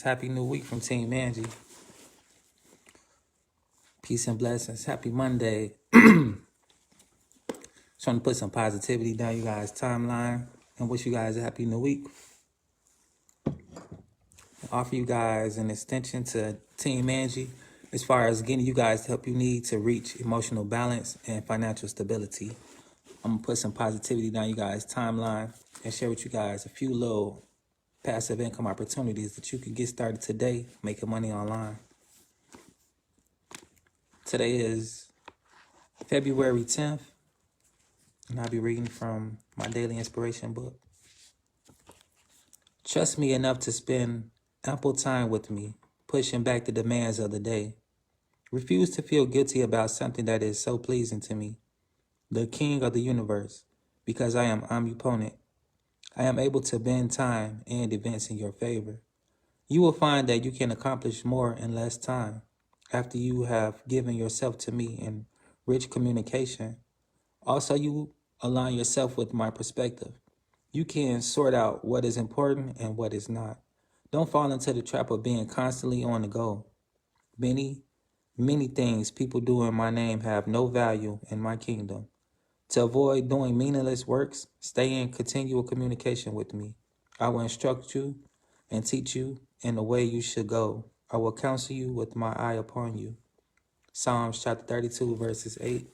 Happy New Week from Team Angie. Peace and blessings. Happy Monday. Trying to put some positivity down you guys' timeline and wish you guys a happy new week. Offer you guys an extension to Team Angie as far as getting you guys the help you need to reach emotional balance and financial stability. I'm gonna put some positivity down you guys' timeline and share with you guys a few little passive income opportunities that you can get started today making money online. Today is February 10th, and I'll be reading from my daily inspiration book. Trust me enough to spend ample time with me, pushing back the demands of the day. Refuse to feel guilty about something that is so pleasing to me, the king of the universe, because I am omnipotent. I am able to bend time and events in your favor. You will find that you can accomplish more in less time after you have given yourself to me in rich communication. Also, you align yourself with my perspective. You can sort out what is important and what is not. Don't fall into the trap of being constantly on the go. Many things people do in my name have no value in my kingdom. To avoid doing meaningless works, stay in continual communication with me. I will instruct you and teach you in the way you should go. I will counsel you with my eye upon you. Psalms chapter 32, verses 8.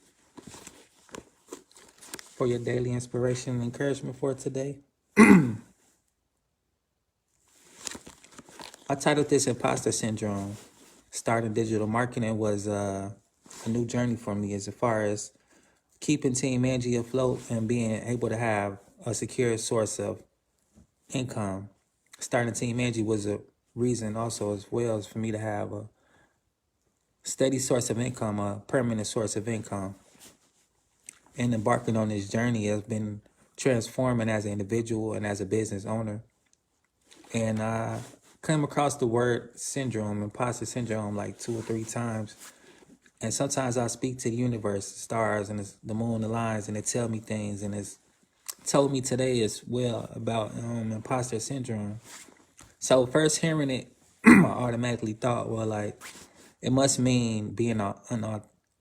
For your daily inspiration and encouragement for today. I titled this Imposter Syndrome. Starting digital marketing was a new journey for me as far as keeping Team Angie afloat and being able to have a secure source of income. Starting Team Angie was a reason also as well as for me to have a steady source of income, a permanent source of income. And embarking on this journey has been transforming as an individual and as a business owner. And I came across the word syndrome, imposter syndrome, like 2 or 3 times. And sometimes I speak to the universe, the stars, and the moon, the lines, and they tell me things. And it's told me today as well about imposter syndrome. So first hearing it, I automatically thought, well, like, it must mean being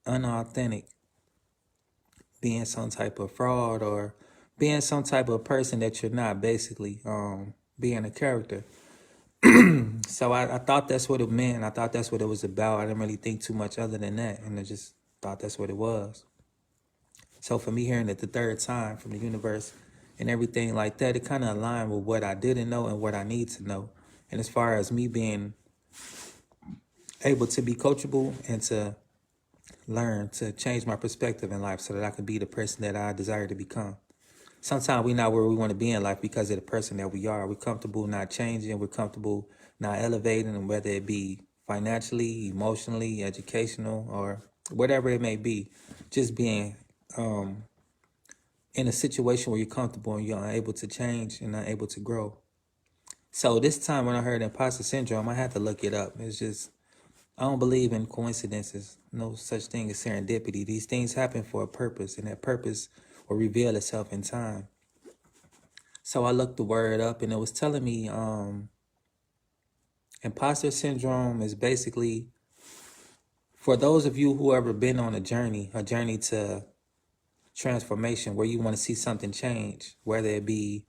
unauthentic, being some type of fraud, or being some type of person that you're not, basically, being a character. So I thought that's what it meant. I thought that's what it was about. I didn't really think too much other than that. And I just thought that's what it was. So for me hearing it the third time from the universe and everything like that, it kind of aligned with what I didn't know and what I need to know. And as far as me being able to be coachable and to learn to change my perspective in life so that I can be the person that I desire to become. Sometimes we're not where we want to be in life because of the person that we are. We're comfortable not changing. We're comfortable not elevating, whether it be financially, emotionally, educational, or whatever it may be. Just being in a situation where you're comfortable and you're unable to change and unable to grow. So this time when I heard imposter syndrome, I had to look it up. It's just, I don't believe in coincidences. No such thing as serendipity. These things happen for a purpose, and that purpose will reveal itself in time. So I looked the word up, and it was telling me imposter syndrome is basically, for those of you who ever been on a journey to transformation where you want to see something change, whether it be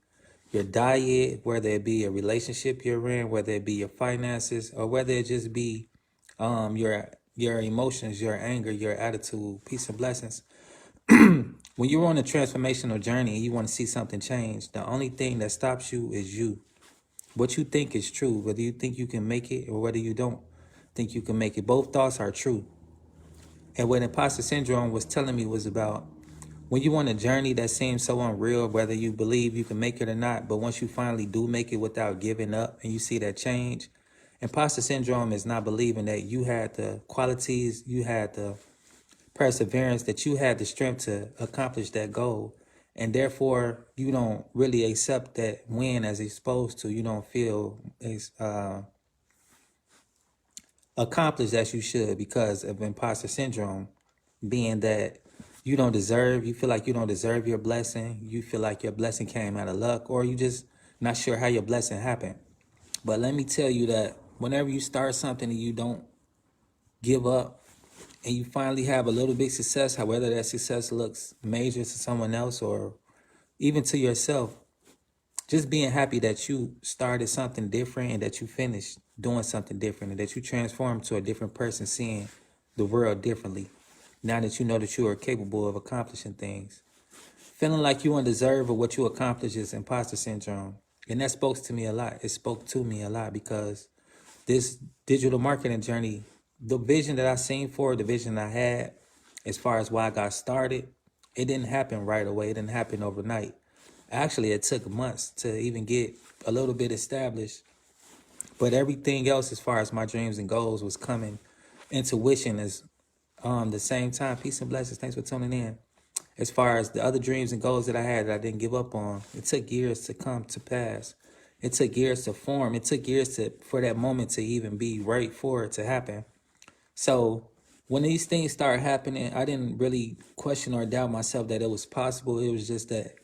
your diet, whether it be a relationship you're in, whether it be your finances, or whether it just be your emotions, your anger, your attitude, peace and blessings. When you're on a transformational journey and you want to see something change, the only thing that stops you is you. What you think is true, whether you think you can make it or whether you don't think you can make it. Both thoughts are true. And what imposter syndrome was telling me was about when you on a journey that seems so unreal, whether you believe you can make it or not, but once you finally do make it without giving up and you see that change, imposter syndrome is not believing that you had the qualities, you had the perseverance, that you had the strength to accomplish that goal. And therefore, you don't really accept that win as it's supposed to. You don't feel as accomplished as you should because of imposter syndrome, being that you feel like you don't deserve your blessing. You feel like your blessing came out of luck, or you just not sure how your blessing happened. But let me tell you that whenever you start something and you don't give up and you finally have a little bit success, however that success looks major to someone else or even to yourself, just being happy that you started something different and that you finished doing something different and that you transformed to a different person, seeing the world differently. Now that you know that you are capable of accomplishing things, feeling like you undeserved of what you accomplished is imposter syndrome. And that spoke to me a lot. It spoke to me a lot because this digital marketing journey, the vision that I seen for, the vision I had as far as why I got started, it didn't happen right away. It didn't happen overnight. Actually, it took months to even get a little bit established. But everything else as far as my dreams and goals was coming into wishing as the same time. Peace and blessings. Thanks for tuning in. As far as the other dreams and goals that I had that I didn't give up on, it took years to come to pass. It took years to form. It took years for that moment to even be right for it to happen. So when these things start happening, I didn't really question or doubt myself that it was possible. It was just that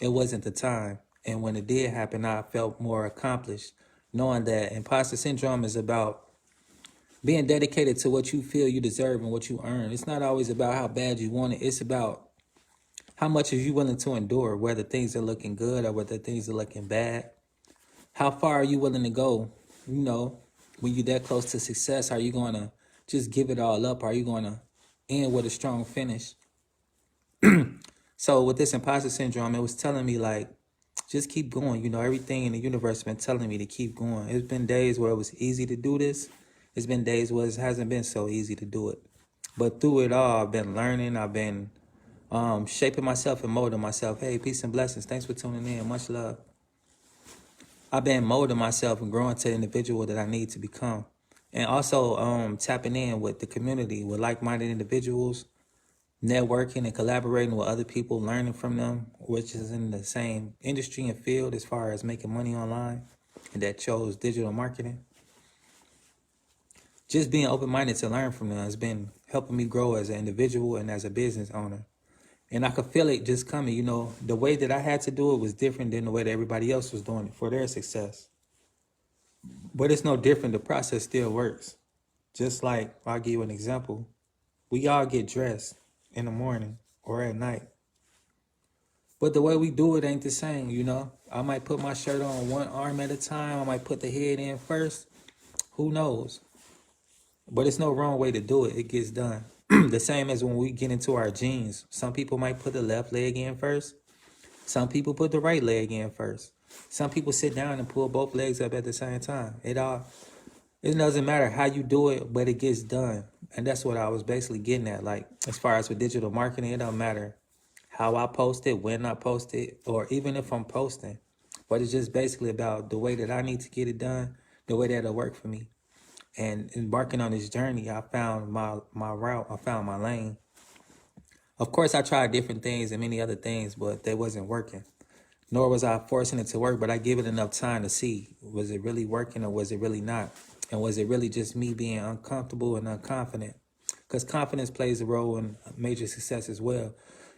it wasn't the time. And when it did happen, I felt more accomplished, knowing that imposter syndrome is about being dedicated to what you feel you deserve and what you earn. It's not always about how bad you want it. It's about how much are you willing to endure, whether things are looking good or whether things are looking bad. How far are you willing to go? You know, when you're that close to success, are you going to just give it all up? Are you going to end with a strong finish? So with this imposter syndrome, it was telling me like, just keep going. You know, everything in the universe has been telling me to keep going. It's been days where it was easy to do this. It's been days where it hasn't been so easy to do it. But through it all, I've been learning. I've been shaping myself and molding myself. Hey, peace and blessings. Thanks for tuning in. Much love. I've been molding myself and growing to the individual that I need to become. And also tapping in with the community, with like-minded individuals, networking and collaborating with other people, learning from them, which is in the same industry and field as far as making money online, and that chose digital marketing. Just being open-minded to learn from them has been helping me grow as an individual and as a business owner. And I could feel it just coming. You know, the way that I had to do it was different than the way that everybody else was doing it for their success. But it's no different. The process still works. Just like, I'll give you an example. We all get dressed in the morning or at night. But the way we do it ain't the same, you know? I might put my shirt on one arm at a time. I might put the head in first. Who knows? But it's no wrong way to do it. It gets done. The same as when we get into our jeans. Some people might put the left leg in first. Some people put the right leg in first. Some people sit down and pull both legs up at the same time. It doesn't matter how you do it, but it gets done. And that's what I was basically getting at. Like, as far as with digital marketing, it don't matter how I post it, when I post it, or even if I'm posting. But it's just basically about the way that I need to get it done, the way that'll work for me. And embarking on this journey, I found my route. I found my lane. Of course, I tried different things and many other things, but they wasn't working. Nor was I forcing it to work, but I give it enough time to see, was it really working or was it really not? And was it really just me being uncomfortable and unconfident? Because confidence plays a role in major success as well.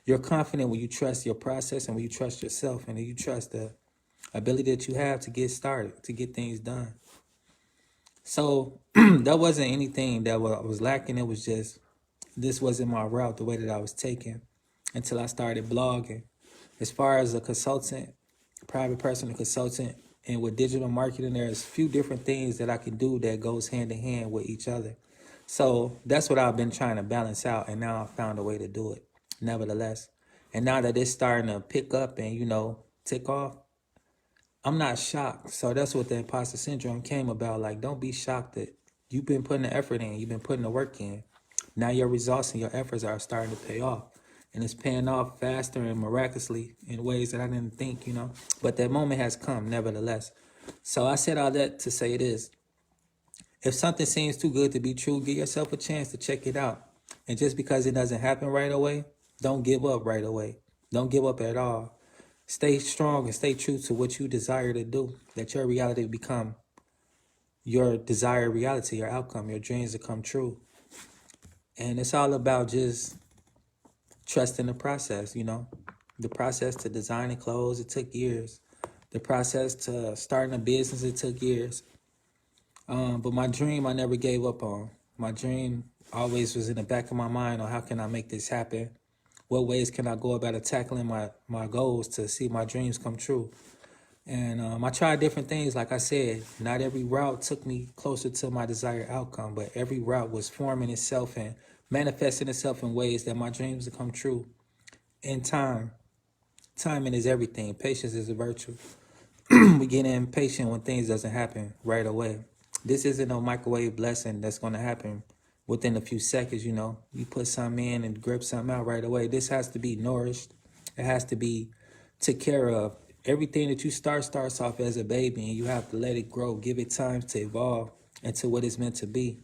You're confident when you trust your process and when you trust yourself and you trust the ability that you have to get started, to get things done. So that wasn't anything that was lacking. It was just, this wasn't my route, the way that I was taking until I started blogging. As far as a consultant, private personal consultant, and with digital marketing, there's a few different things that I can do that goes hand in hand with each other. So that's what I've been trying to balance out, and now I found a way to do it, nevertheless. And now that it's starting to pick up and, you know, tick off, I'm not shocked. So that's what the imposter syndrome came about. Like, don't be shocked that you've been putting the effort in, you've been putting the work in. Now your results and your efforts are starting to pay off. And it's paying off faster and miraculously in ways that I didn't think, But that moment has come, nevertheless. So I said all that to say this. If something seems too good to be true, give yourself a chance to check it out. And just because it doesn't happen right away, don't give up right away. Don't give up at all. Stay strong and stay true to what you desire to do. That your reality become your desired reality, your outcome, your dreams to come true. And it's all about just trusting the process. The process to designing clothes, it took years. The process to starting a business, it took years. But my dream, I never gave up on. My dream always was in the back of my mind on how can I make this happen? What ways can I go about tackling my goals to see my dreams come true? And I tried different things. Like I said, not every route took me closer to my desired outcome, but every route was forming itself and manifesting itself in ways that my dreams would come true in time. Timing is everything. Patience is a virtue. We get impatient when things doesn't happen right away. This isn't no microwave blessing that's going to happen within a few seconds. You put something in and grip something out right away. This has to be nourished. It has to be taken care of. Everything that you starts off as a baby, and you have to let it grow, give it time to evolve into what it's meant to be.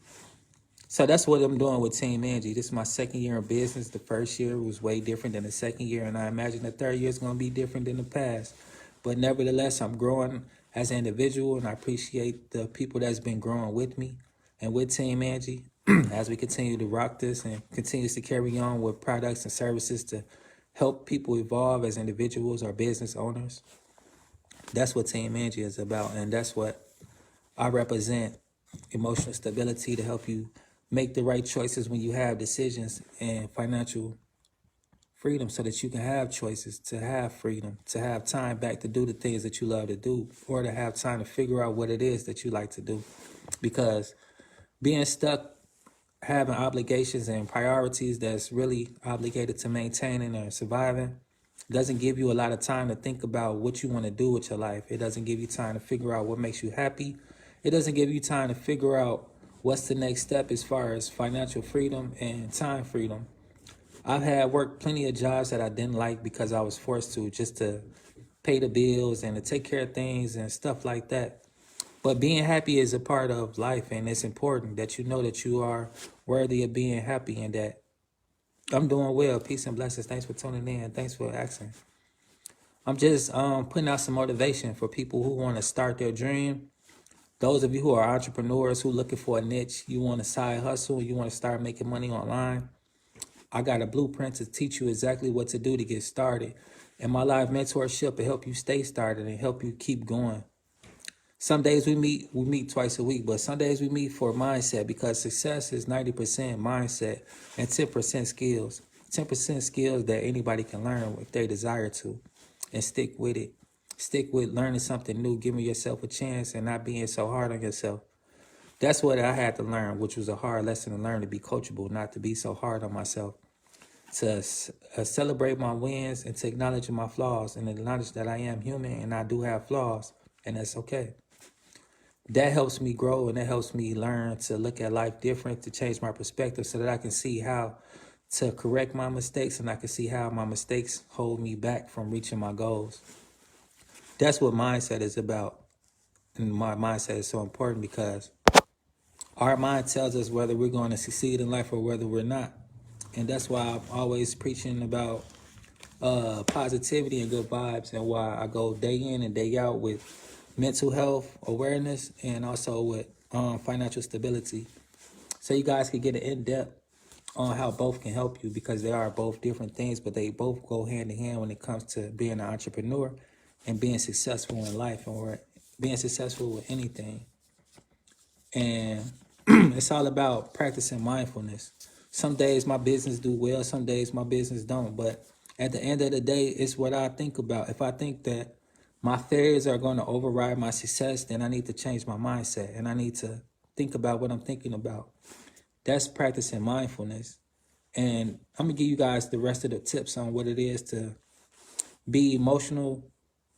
So that's what I'm doing with Team Angie. This is my second year in business. The first year was way different than the second year, and I imagine the third year is going to be different than the past. But nevertheless, I'm growing as an individual, and I appreciate the people that's been growing with me and with Team Angie as we continue to rock this and continues to carry on with products and services to help people evolve as individuals or business owners. That's what Team Angie is about, and that's what I represent. Emotional stability to help you make the right choices when you have decisions, and financial freedom so that you can have choices, to have freedom, to have time back to do the things that you love to do, or to have time to figure out what it is that you like to do. Because being stuck, having obligations and priorities that's really obligated to maintaining or surviving, doesn't give you a lot of time to think about what you want to do with your life. It doesn't give you time to figure out what makes you happy. It doesn't give you time to figure out what's the next step as far as financial freedom and time freedom. I've had worked plenty of jobs that I didn't like because I was forced to, just to pay the bills and to take care of things and stuff like that. But being happy is a part of life, and it's important that you know that you are worthy of being happy and that I'm doing well. Peace and blessings. Thanks for tuning in. Thanks for asking. I'm just putting out some motivation for people who want to start their dream. Those of you who are entrepreneurs who looking for a niche, you want a side hustle, you want to start making money online. I got a blueprint to teach you exactly what to do to get started. And my live mentorship will help you stay started and help you keep going. Some days we meet twice a week, but some days we meet for mindset, because success is 90% mindset and 10% skills. 10% skills that anybody can learn if they desire to, and stick with it. Stick with learning something new, giving yourself a chance and not being so hard on yourself. That's what I had to learn, which was a hard lesson to learn, to be coachable, not to be so hard on myself, to celebrate my wins and to acknowledge my flaws and acknowledge that I am human and I do have flaws, and that's okay. That helps me grow, and that helps me learn to look at life different, to change my perspective so that I can see how to correct my mistakes, and I can see how my mistakes hold me back from reaching my goals. That's what mindset is about. And my mindset is so important because our mind tells us whether we're going to succeed in life or whether we're not. And that's why I'm always preaching about positivity and good vibes, and why I go day in and day out with mental health awareness and also with financial stability. So you guys can get an in-depth on how both can help you, because they are both different things, but they both go hand in hand when it comes to being an entrepreneur and being successful in life, or being successful with anything. And it's all about practicing mindfulness. Some days my business do well, some days my business don't. But at the end of the day, it's what I think about. If I think that my failures are going to override my success, then I need to change my mindset, and I need to think about what I'm thinking about. That's practicing mindfulness. And I'm going to give you guys the rest of the tips on what it is to be emotional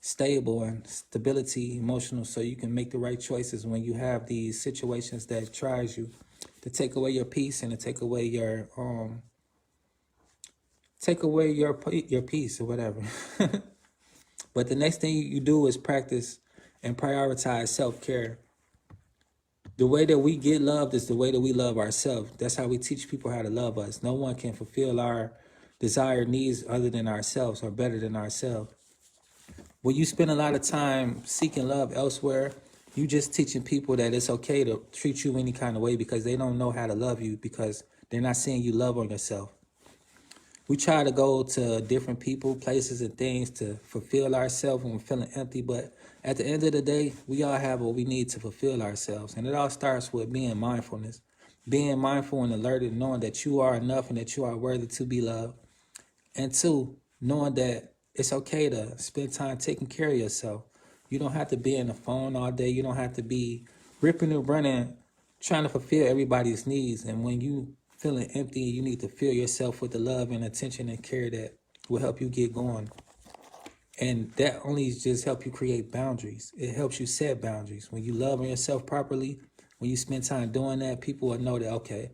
stable and stability emotional, so you can make the right choices when you have these situations that tries you to take away your peace and to take away your peace or whatever. But the next thing you do is practice and prioritize self-care. The way that we get loved is the way that we love ourselves. That's how we teach people how to love us. No one can fulfill our desired needs other than ourselves or better than ourselves. When you spend a lot of time seeking love elsewhere, you just teaching people that it's okay to treat you any kind of way because they don't know how to love you because they're not seeing you love on yourself. We try to go to different people, places, and things to fulfill ourselves when we're feeling empty. But at the end of the day, we all have what we need to fulfill ourselves. And it all starts with being mindfulness, being mindful and alert and knowing that you are enough and that you are worthy to be loved. And two, knowing that it's okay to spend time taking care of yourself. You don't have to be on the phone all day. You don't have to be ripping and running, trying to fulfill everybody's needs. And when you feeling empty, you need to fill yourself with the love and attention and care that will help you get going. And that only just help you create boundaries. It helps you set boundaries. When you love on yourself properly, when you spend time doing that, people will know that, okay,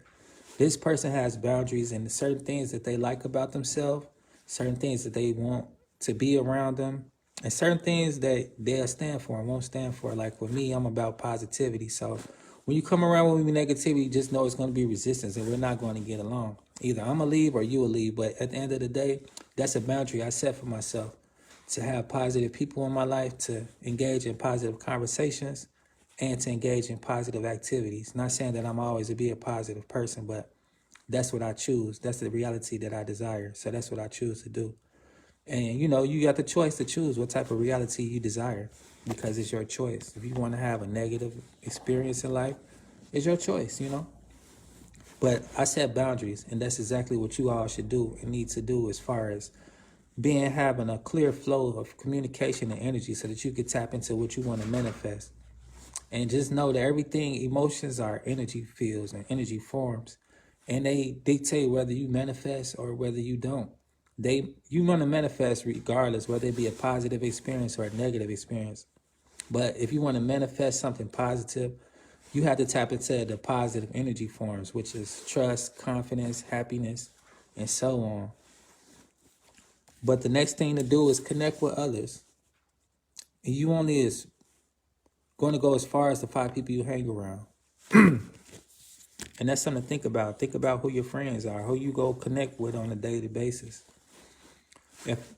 this person has boundaries and certain things that they like about themselves, certain things that they want to be around them, and certain things that they'll stand for and won't stand for. Like with me, I'm about positivity. So when you come around with me negativity, just know it's going to be resistance and we're not going to get along. Either I'm going to leave or you will leave. But at the end of the day, that's a boundary I set for myself, to have positive people in my life, to engage in positive conversations, and to engage in positive activities. Not saying that I'm always to be a positive person, but that's what I choose. That's the reality that I desire. So that's what I choose to do. And you got the choice to choose what type of reality you desire because it's your choice. If you want to have a negative experience in life, it's your choice. But I set boundaries, and that's exactly what you all should do and need to do as far as having a clear flow of communication and energy so that you can tap into what you want to manifest. And just know that emotions are energy fields and energy forms, and they dictate whether you manifest or whether you don't. You want to manifest regardless, whether it be a positive experience or a negative experience. But if you want to manifest something positive, you have to tap into the positive energy forms, which is trust, confidence, happiness, and so on. But the next thing to do is connect with others. And you only is going to go as far as the 5 people you hang around. And that's something to think about. Think about who your friends are, who you go connect with on a daily basis. If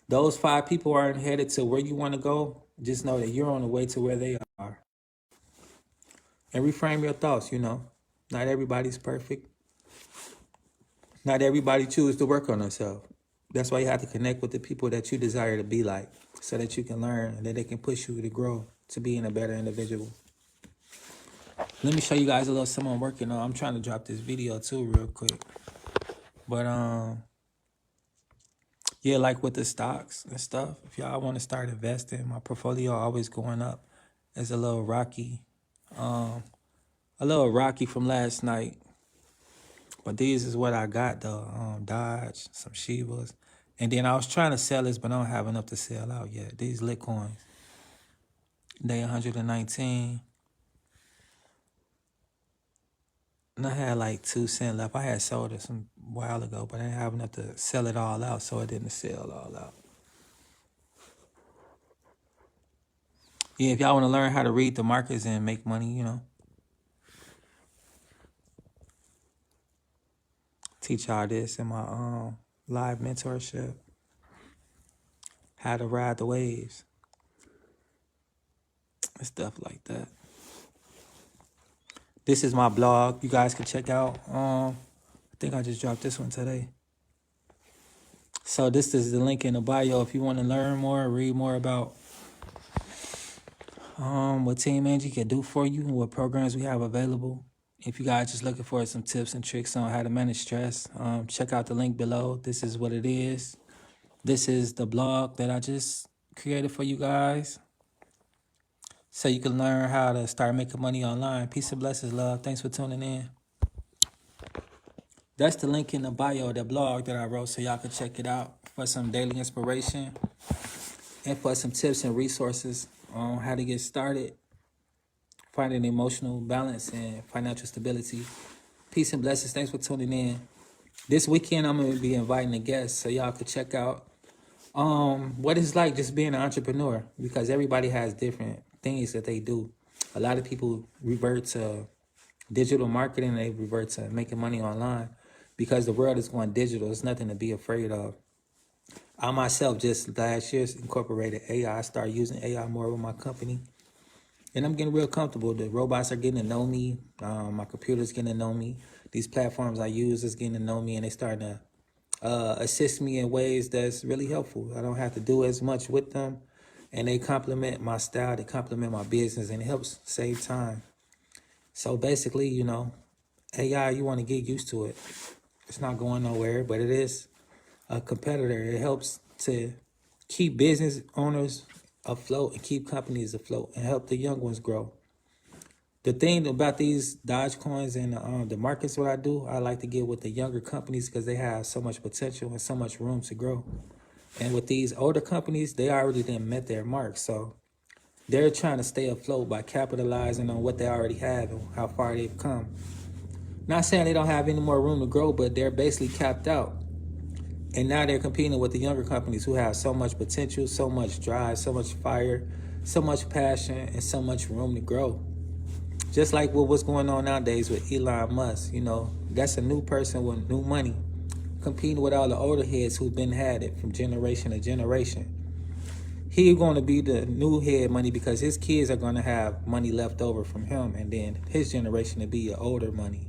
those 5 people aren't headed to where you want to go, just know that you're on the way to where they are. And reframe your thoughts, Not everybody's perfect. Not everybody chooses to work on themselves. That's why you have to connect with the people that you desire to be like, so that you can learn and that they can push you to grow, to being a better individual. Let me show you guys a little something I'm working on. I'm trying to drop this video too real quick. But yeah, like with the stocks and stuff, if y'all want to start investing, my portfolio always going up. It's a little rocky. From last night. But these is what I got though. Dodge, some Shivas. And then I was trying to sell this, but I don't have enough to sell out yet. These Litcoins. Day 119. And I had like 2 cents left. I had sold it some while ago, but I didn't have enough to sell it all out, so it didn't sell all out. Yeah, if y'all want to learn how to read the markets and make money, teach y'all this in my live mentorship. How to ride the waves. And stuff like that. This is my blog. You guys can check out. I think I just dropped this one today. So this is the link in the bio if you want to learn more, read more about what Team Angie can do for you, what programs we have available. If you guys just looking for some tips and tricks on how to manage stress, check out the link below. This is what it is. This is the blog that I just created for you guys, so you can learn how to start making money online. Peace and blessings, love. Thanks for tuning in. That's the link in the bio, the blog that I wrote, so y'all can check it out for some daily inspiration. and for some tips and resources on how to get started, finding emotional balance and financial stability. Peace and blessings. Thanks for tuning in. This weekend, I'm going to be inviting a guest so y'all could check out what it's like just being an entrepreneur, because everybody has different things that they do. A lot of people revert to digital marketing, they revert to making money online because the world is going digital. It's nothing to be afraid of. I myself just last year incorporated AI. I started using AI more with my company, and I'm getting real comfortable. The robots are getting to know me. My computer's getting to know me. These platforms I use is getting to know me, and they starting to assist me in ways that's really helpful. I don't have to do as much with them, and they complement my style, they complement my business, and it helps save time. So basically, AI, you want to get used to it. It's not going nowhere, but it is a competitor. It helps to keep business owners afloat and keep companies afloat and help the young ones grow. The thing about these Dodge coins and the markets, what I do, I like to get with the younger companies because they have so much potential and so much room to grow. And with these older companies, they already done met their mark. So they're trying to stay afloat by capitalizing on what they already have and how far they've come. Not saying they don't have any more room to grow, but they're basically capped out. And now they're competing with the younger companies who have so much potential, so much drive, so much fire, so much passion, and so much room to grow. Just like what's going on nowadays with Elon Musk, that's a new person with new money competing with all the older heads who've been had it from generation to generation. He's going to be the new head money because his kids are going to have money left over from him, and then his generation to be your older money.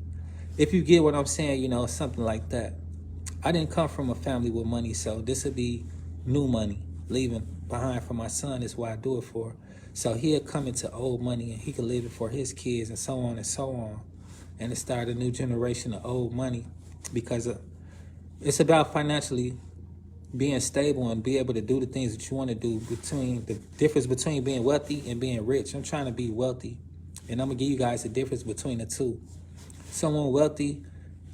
If you get what I'm saying, something like that. I didn't come from a family with money, so this would be new money leaving behind for my son. Is what I do it for. So he'll come into old money and he can leave it for his kids and so on and so on. And it started a new generation of old money because it's about financially being stable and be able to do the things that you want to do. Between the difference between being wealthy and being rich. I'm trying to be wealthy, and I'm going to give you guys the difference between the two. Someone wealthy,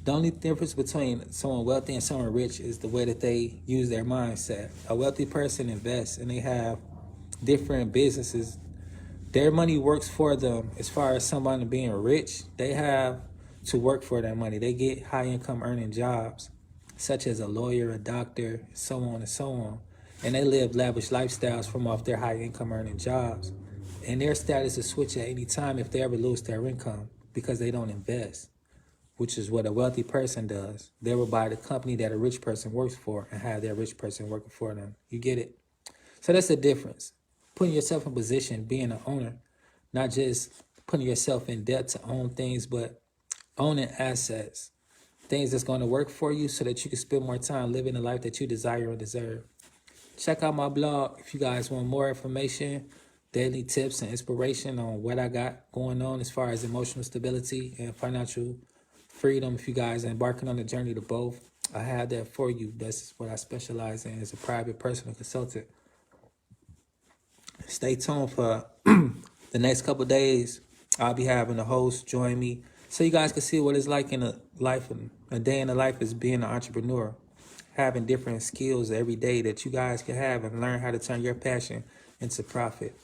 the only difference between someone wealthy and someone rich is the way that they use their mindset. A wealthy person invests and they have different businesses. Their money works for them. As far as somebody being rich, they have to work for their money. They get high income earning jobs, such as a lawyer, a doctor, so on and so on. And they live lavish lifestyles from off their high income earning jobs. And their status is switch at any time if they ever lose their income because they don't invest, which is what a wealthy person does. They will buy the company that a rich person works for and have their rich person working for them. You get it? So that's the difference. Putting yourself in position, being an owner, not just putting yourself in debt to own things, but owning assets, things that's going to work for you so that you can spend more time living the life that you desire and deserve. Check out my blog if you guys want more information, daily tips and inspiration on what I got going on as far as emotional stability and financial freedom. If you guys are embarking on the journey to both, I have that for you. That's what I specialize in as a private personal consultant. Stay tuned for the next couple of days. I'll be having a host join me so you guys can see what it's like in a day in the life as being an entrepreneur, having different skills every day that you guys can have and learn how to turn your passion into profit.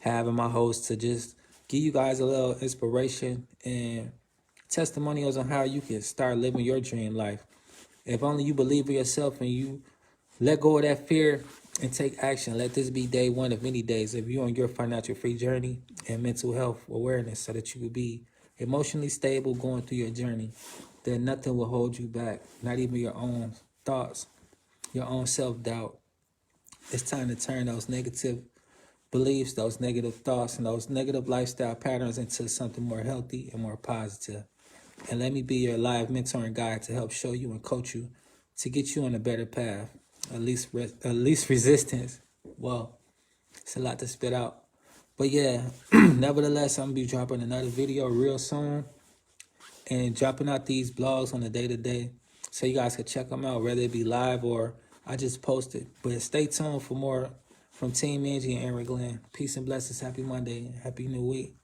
Having my host to just give you guys a little inspiration and testimonials on how you can start living your dream life. If only you believe in yourself and you let go of that fear and take action. Let this be day one of many days of you on your financial free journey and mental health awareness so that you will be emotionally stable going through your journey. That nothing will hold you back, not even your own thoughts, your own self-doubt. It's time to turn those negative beliefs, those negative thoughts, and those negative lifestyle patterns into something more healthy and more positive. And let me be your live mentor and guide to help show you and coach you to get you on a better path. At least resistance. Well, it's a lot to spit out. But yeah, nevertheless, I'm going to be dropping another video real soon and dropping out these blogs on a day-to-day so you guys can check them out, whether it be live or I just post it. But stay tuned for more from Team Angie and Aaron Glenn. Peace and blessings. Happy Monday. Happy New Week.